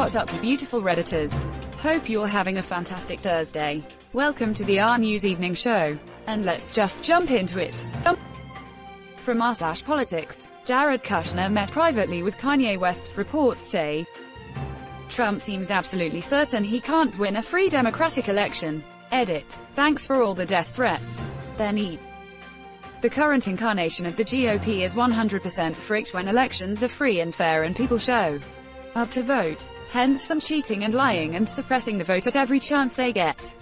What's up, you beautiful Redditors? Hope you're having a fantastic Thursday. Welcome to the RNEWS evening show. And let's just jump into it. From r/politics, Jared Kushner met privately with Kanye West, reports say. Trump seems absolutely certain he can't win a free democratic election. Edit. Thanks for all the death threats. Then the current incarnation of the GOP is 100% fricked when elections are free and fair and people show up to vote. Hence them cheating and lying and suppressing the vote at every chance they get.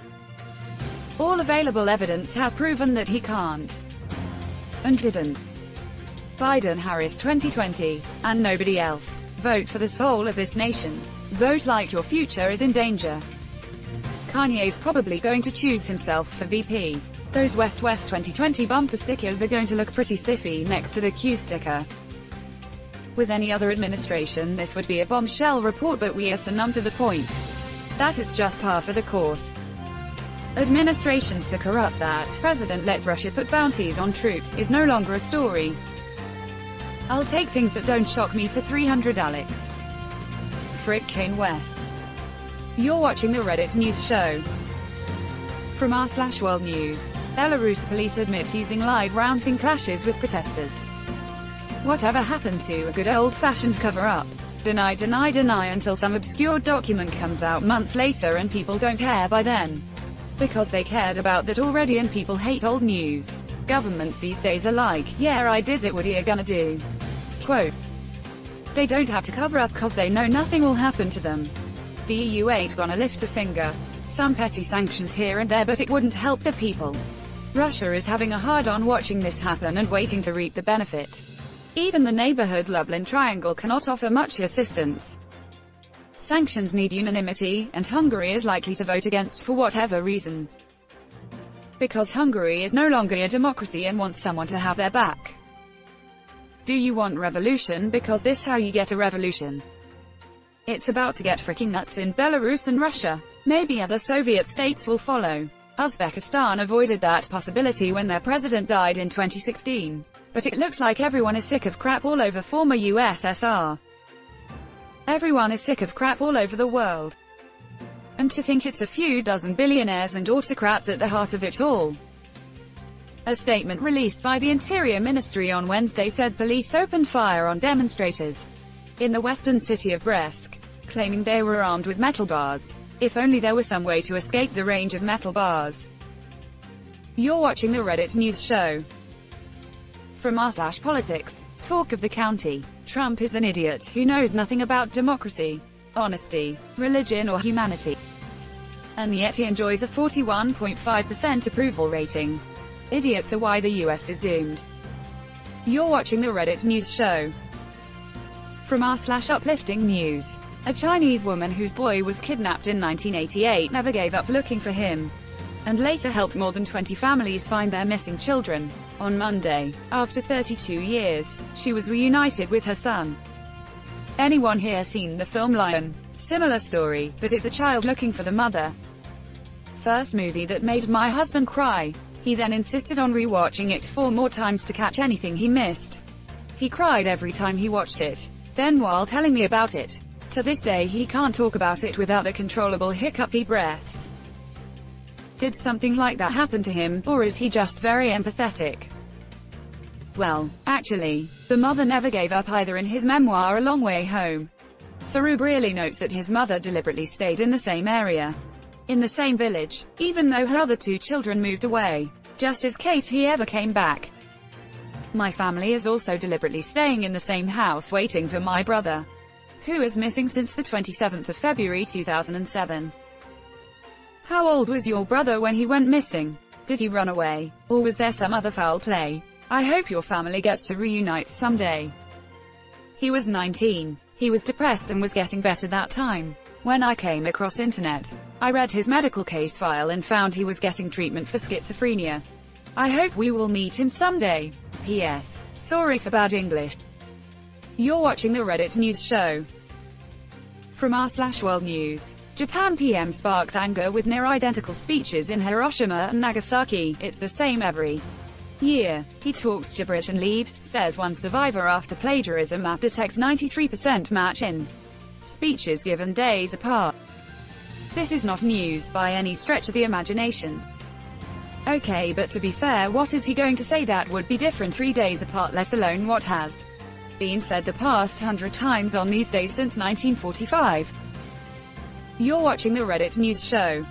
All available evidence has proven that he can't and didn't. Biden-Harris 2020, and nobody else. Vote for the soul of this nation. Vote like your future is in danger. Kanye's probably going to choose himself for VP. Those West 2020 bumper stickers are going to look pretty spiffy next to the Q sticker. With any other administration this would be a bombshell report, but we are numb to the point that it's just par for the course. Administrations so corrupt that president lets Russia put bounties on troops is no longer a story. I'll take things that don't shock me for 300 Alex. Frick Kanye West. You're watching the Reddit news show. From r/World News. Belarus police admit using live rounds in clashes with protesters. Whatever happened to a good old-fashioned cover-up? Deny, deny, deny until some obscure document comes out months later and people don't care by then. Because they cared about that already and people hate old news. Governments these days are like, yeah I did it, what are you gonna do? Quote. They don't have to cover up cause they know nothing will happen to them. The EU ain't gonna lift a finger. Some petty sanctions here and there, but it wouldn't help the people. Russia is having a hard-on watching this happen and waiting to reap the benefit. Even the neighborhood Lublin Triangle cannot offer much assistance. Sanctions need unanimity, and Hungary is likely to vote against for whatever reason. Because Hungary is no longer a democracy and wants someone to have their back. Do you want revolution? Because this how you get a revolution. It's about to get freaking nuts in Belarus and Russia. Maybe other Soviet states will follow. Uzbekistan avoided that possibility when their president died in 2016. But it looks like everyone is sick of crap all over former USSR. Everyone is sick of crap all over the world. And to think it's a few dozen billionaires and autocrats at the heart of it all. A statement released by the Interior Ministry on Wednesday said police opened fire on demonstrators in the western city of Brest, claiming they were armed with metal bars. If only there was some way to escape the range of metal bars. You're watching the Reddit news show. From r/politics, talk of the county. Trump is an idiot who knows nothing about democracy, honesty, religion or humanity. And yet he enjoys a 41.5% approval rating. Idiots are why the US is doomed. You're watching the Reddit news show. From r/uplifting news. A Chinese woman whose boy was kidnapped in 1988 never gave up looking for him, and later helped more than 20 families find their missing children. On Monday, after 32 years, she was reunited with her son. Anyone here seen the film Lion? Similar story, but it's a child looking for the mother. First movie that made my husband cry. He then insisted on rewatching it 4 more times to catch anything he missed. He cried every time he watched it. Then while telling me about it. To this day he can't talk about it without the controllable hiccupy breaths. Did something like that happen to him, or is he just very empathetic? Well, actually, the mother never gave up either. In his memoir A Long Way Home, Cerebrally notes that his mother deliberately stayed in the same area, in the same village, even though her other 2 children moved away, just in case he ever came back. My family is also deliberately staying in the same house waiting for my brother, who is missing since the 27th of February 2007. How old was your brother when he went missing? Did he run away? Or was there some other foul play? I hope your family gets to reunite someday. He was 19. He was depressed and was getting better that time. When I came across internet, I read his medical case file and found he was getting treatment for schizophrenia. I hope we will meet him someday. P.S. Sorry for bad English. You're watching the Reddit news show. From r/World News. Japan PM sparks anger with near-identical speeches in Hiroshima and Nagasaki. It's the same every year. He talks gibberish and leaves, says one survivor after plagiarism app detects 93% match in speeches given days apart. This is not news by any stretch of the imagination. Okay, but to be fair, what is he going to say that would be different 3 days apart, let alone what has been said the past 100 times on these days since 1945? You're watching the Reddit news show.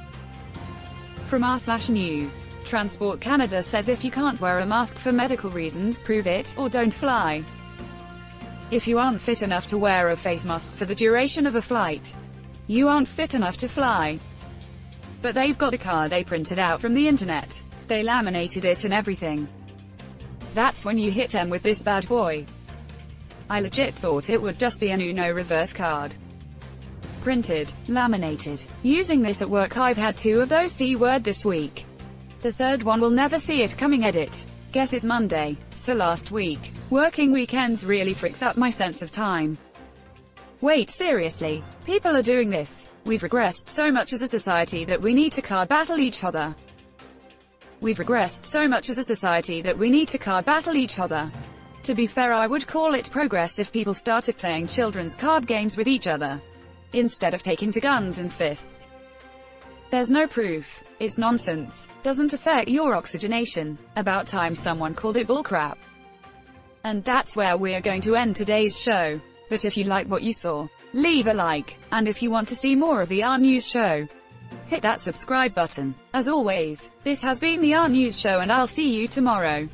From r/news. Transport Canada says if you can't wear a mask for medical reasons, prove it, or don't fly. If you aren't fit enough to wear a face mask for the duration of a flight, you aren't fit enough to fly. But they've got a card they printed out from the internet. They laminated it and everything. That's when you hit 'em with this bad boy. I legit thought it would just be an Uno reverse card. Printed, laminated. Using this at work. I've had 2 of those C-word this week. The third one will never see it coming. Edit. Guess it's Monday, so last week. Working weekends really freaks up my sense of time. Wait, seriously? People are doing this? We've regressed so much as a society that we need to card battle each other. We've regressed so much as a society that we need to card battle each other. To be fair, I would call it progress if people started playing children's card games with each other, instead of taking to guns and fists. There's no proof. It's nonsense. Doesn't affect your oxygenation. About time someone called it bullcrap. And that's where we're going to end today's show. But if you like what you saw, leave a like. And if you want to see more of the RNews show, hit that subscribe button. As always, this has been the RNews show, and I'll see you tomorrow.